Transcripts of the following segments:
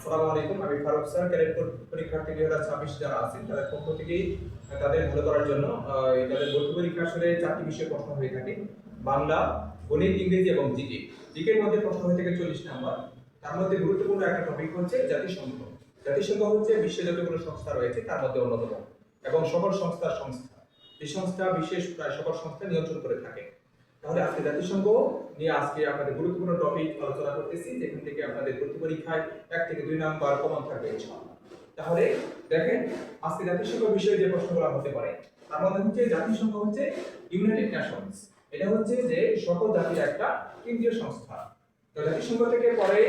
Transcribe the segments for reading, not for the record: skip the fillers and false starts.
আসসালামু আলাইকুম, আমি ফারুক স্যার। ক্যাডেট পরীক্ষার্থী 2026 যারা আছেন তাদের পক্ষ থেকেই তাদের ভালো করার জন্য তাদের ভর্তি পরীক্ষা আসলে 4টি বিষয়ে প্রশ্ন হয়ে থাকে: বাংলা, গণিত, ইংরেজি এবং জিকে। জিকের মধ্যে প্রশ্ন হয়ে থাকে 40 নাম্বার। তার মধ্যে গুরুত্বপূর্ণ একটা টপিক হচ্ছে জাতিসংঘ। জাতিসংঘ হচ্ছে বিশ্বের যতগুলো সংস্থা রয়েছে তার মধ্যে অন্যতম এবং সকল সংস্থা। এই সংস্থা বিশেষ প্রায় সকল সংস্থা নিয়ন্ত্রণ করে থাকে। তাহলে আজকে জাতিসংঘ নিয়ে আজকে আপনাদের গুরুত্বপূর্ণ টপিক আলোচনা করতেছি, যেখান থেকে আপনাদের ভর্তি পরীক্ষায় 1 থেকে 2 নাম্বার কমন থাকবে ইনশাআল্লাহ। তাহলে দেখেন আজকে জাতিসংঘ বিষয়ে যে প্রশ্নগুলো হতে পারে তার মধ্যে হচ্ছে জাতিসংঘ হচ্ছে ইউনাইটেড নেশনস। এটা হচ্ছে যে সকল জাতির একটা কেন্দ্রীয় সংস্থা। তো জাতিসংঘ থেকে পরে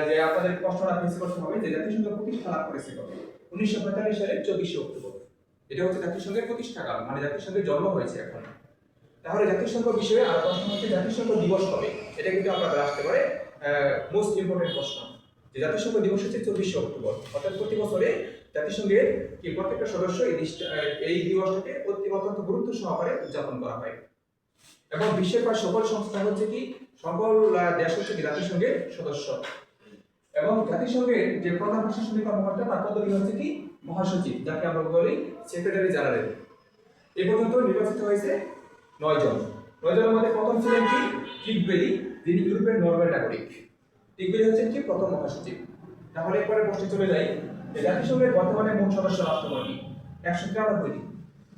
যে আপনাদের প্রশ্নটা ফেস করতে হবে যে জাতিসংঘ প্রতিষ্ঠা লাভ করেছে কবে? 1945 সালের 24 অক্টোবর। এটা হচ্ছে জাতিসংঘের প্রতিষ্ঠাকাল, মানে জাতিসংঘের জন্ম হয়েছে এখন। তাহলে জাতিসংঘ বিষয়ে আর প্রশ্ন হচ্ছে জাতিসংঘ দিবস কবে? এটা কিন্তু আপনাদের আসতে পারে মোস্ট ইম্পর্টেন্ট প্রশ্ন। যে জাতিসংঘ দিবস হচ্ছে 24 অক্টোবর, অর্থাৎ প্রতি বছরে জাতিসংঘের কি প্রত্যেকটা সদস্য এই দিবসটাকে অত্যন্ত গুরুত্ব সহকারে উদযাপন করা হয়। এবং বিশ্বের প্রায় সকল সংস্থা হচ্ছে কি সকল দেশ হচ্ছে কি জাতিসংঘের সদস্য। এবং জাতিসংঘের যে প্রধান প্রশাসনিক কর্মকর্তা তার পদবি হচ্ছে কি মহাসচিব, যাকে আমরা বলি সেক্রেটারি জেনারেল। এই পর্যন্ত নির্বাচিত হয়েছে 9 জন। 9 জনের মধ্যে প্রথম ছিলেন কি টিকবেলি, যিনি ইউরোপের নরওয়ে নাগরিক। টিকবেলি হচ্ছেন কি প্রথম মহাসচিব। তাহলে পরে প্রশ্নে চলে যাই যে জাতিসংঘের বর্তমানে মোট সদস্য রাষ্ট্র কয়টি? 193টি।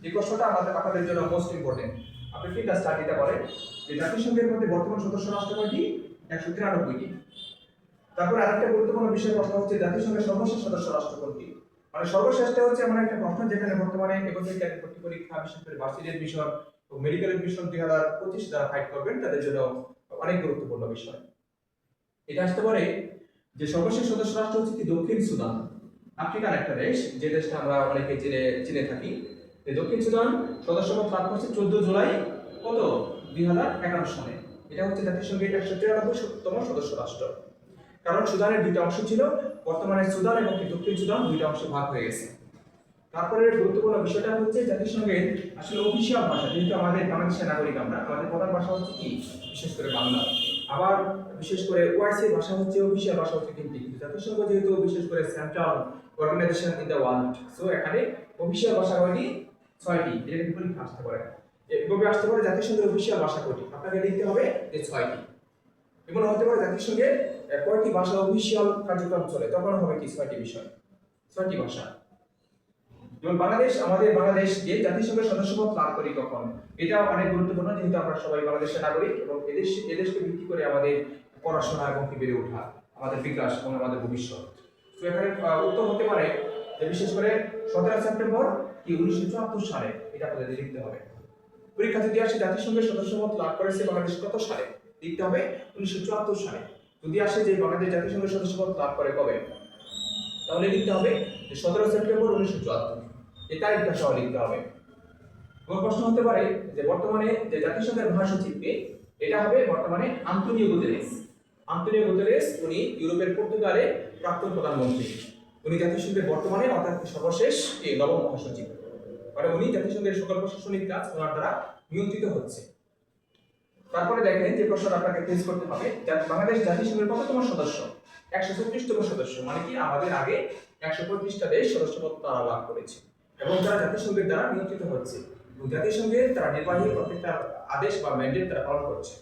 এই প্রশ্নটা আপনাদের জন্য মোস্ট ইম্পর্টেন্ট। আপনি ফিল্ডটা স্টাডিটা করেন যে জাতিসংঘের মধ্যে বর্তমান সদস্য রাষ্ট্র কয়টি? 193টি। তারপর আরেকটা গুরুত্বপূর্ণ বিষয় প্রশ্ন হচ্ছে জাতিসংঘের সর্বশেষ সদস্য রাষ্ট্র কোনটি? মানে সর্বশেষটা হচ্ছে এমন একটা প্রশ্ন যেখানে বর্তমানে এবছর ক্যাডেট ভর্তি পরীক্ষা, বিশেষ করে ভার্সিটি এডমিশন ও মেডিকেল এডমিশন 2025 যারা ফাইট করবেন তাদের জন্য অনেক গুরুত্বপূর্ণ বিষয়। এটা আসতে পারে যে সর্বশেষ সদস্য রাষ্ট্র হচ্ছে কি দক্ষিণ সুদান, আফ্রিকার একটা দেশ, যে দেশটা আমরা অনেকে চিনে থাকি। এই দক্ষিণ সুদান সদস্যপদ লাভ করছে 14 জুলাই কত 2011 সালে। এটা হচ্ছে জাতিসংঘের 193তম সদস্য রাষ্ট্র। কারণ সুদানের দুইটা অংশ ছিল, বর্তমানে সুদান এবং দক্ষিণ সুদান দুইটা অংশে ভাগ হয়ে গেছে। তারপরে গুরুত্বপূর্ণ বিষয়টা হচ্ছে জাতিসংঘের আসলে অফিসিয়াল ভাষা, যেহেতু আমাদের বাংলাদেশের নাগরিক আমাদের প্রধান ভাষা হচ্ছে কি বিশেষ করে বাংলা। আবার বিশেষ করে ওআইসি ভাষা হচ্ছে অফিসিয়াল ভাষা হচ্ছে হিন্দি। জাতিসংঘ যেহেতু বিশেষ করে central organization in the world, so এখানে অফিসিয়াল ভাষা হয়নি 6টি। এটা কিন্তু পরীক্ষা আসতে পারে, এভাবে আসতে পারে জাতিসংঘের অফিসিয়াল ভাষা কয়টি? আপনাকে লিখতে হবে যে 6টি। এবং হতে পারে জাতিসংঘের কয়টি ভাষা অফিসিয়াল কার্যক্রম চলে, তখন হবে কি 6টি বিষয়, 6টি ভাষা। যেমন আমাদের বাংলাদেশ যে জাতিসংঘের সদস্যপদ লাভ করি কখন, এটা অনেক গুরুত্বপূর্ণ, যেহেতু আমরা সবাই বাংলাদেশের নাগরিক এবং এদেশকে ভিত্তি করে আমাদের পড়াশোনা এবং কি বেড়ে ওঠা, আমাদের বিকাশ এবং আমাদের ভবিষ্যৎ। তো এখানে উত্তর হতে পারে যে বিশেষ করে 17 সেপ্টেম্বর কি 1974 সালে, এটা আপনাদের লিখতে হবে। পরীক্ষা যদি আসে জাতিসংঘের সদস্যপদ লাভ করেছে বাংলাদেশ কত সালে, লিখতে হবে 1974 সালে। যদি আসে যে বাংলাদেশ জাতিসংঘের সদস্যপদ লাভ করে কবে, তাহলে লিখতে হবে যে 17 সেপ্টেম্বর 1974। এই তারিখটা সহ লিখতে হবে। এবং প্রশ্ন হতে পারে যে বর্তমানে যে জাতিসংঘের মহাসচিব কে, এটা হবে বর্তমানে আন্তোনিও গুতেরেস। আন্তোনিও গুতেরেস উনি ইউরোপের পর্তুগালের প্রাক্তন প্রধানমন্ত্রী। উনি জাতিসংঘের বর্তমানে অর্থাৎ সর্বশেষ নবম মহাসচিব, মানে উনি জাতিসংঘের সকল প্রশাসনিক কাজ ওনার দ্বারা নিয়ন্ত্রিত হচ্ছে। তারপরে দেখেন যে প্রশ্নটা আপনাকে ফেস করতে হবে, বাংলাদেশ জাতিসংঘের কততম সদস্য? 136তম সদস্য, মানে কি আমাদের আগে 135টা দেশ সদস্যপদ তারা লাভ করেছে এবং তারা জাতিসংঘের দ্বারা নিয়ন্ত্রিত হচ্ছে এবং জাতিসংঘের তারা নির্বাহী প্রত্যেকটা আদেশ বা ম্যান্ডেট তারা পালন করছে।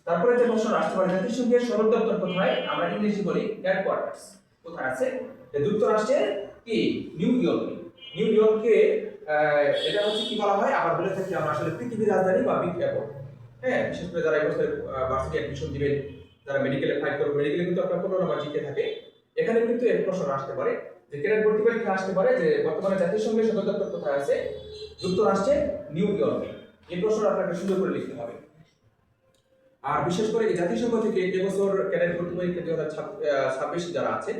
তারপরে যে প্রশ্ন আসতে পারে জাতিসংঘের সদর দপ্তর কোথায়? আমরা ইংরেজি বলি হেডকোয়ার্টার্স। কোথায় আছে? যুক্তরাষ্ট্রের কি নিউ ইয়র্কে। এটা হচ্ছে কি বলা হয়, আবার বলে থাকি আমরা আসলে পৃথিবীর রাজধানী বা বিগ অ্যাপল। হ্যাঁ, বিশেষ করে যারা এবছর ভার্সিটি অ্যাডমিশন দিবেন, যারা মেডিকেলে ফাইট করবে, মেডিকেলে কিন্তু আপনার 15 নাম্বার জিকে থাকে। এখানে কিন্তু এক প্রশ্ন আসতে পারে যে ক্যাডেট ভর্তি পরীক্ষা আসতে পারে যে বর্তমানে জাতিসংঘের সদর দপ্তর কোথায় আছে? যুক্তরাষ্ট্রের নিউ ইয়র্কে। এই প্রশ্নটা আপনাকে সুন্দর করে লিখতে হবে। আর বিশেষ করে এই জাতিসংঘ থেকে এবছর ক্যাডেট ভর্তি পরীক্ষা 2026 যারা আছে,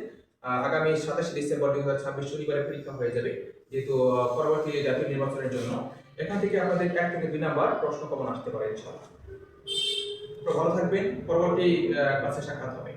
আগামী 27 ডিসেম্বর 2026 শনিবারে পরীক্ষা হয়ে যাবে, যেহেতু পরবর্তী জাতীয় নির্বাচনের জন্য। এখান থেকে আপনাদের 1 থেকে 2 নাম্বার প্রশ্ন কমন আসতে পারে ইনশাআল্লাহ। তো ভালো থাকবেন, পরবর্তী ক্লাসে সাক্ষাৎ হবে।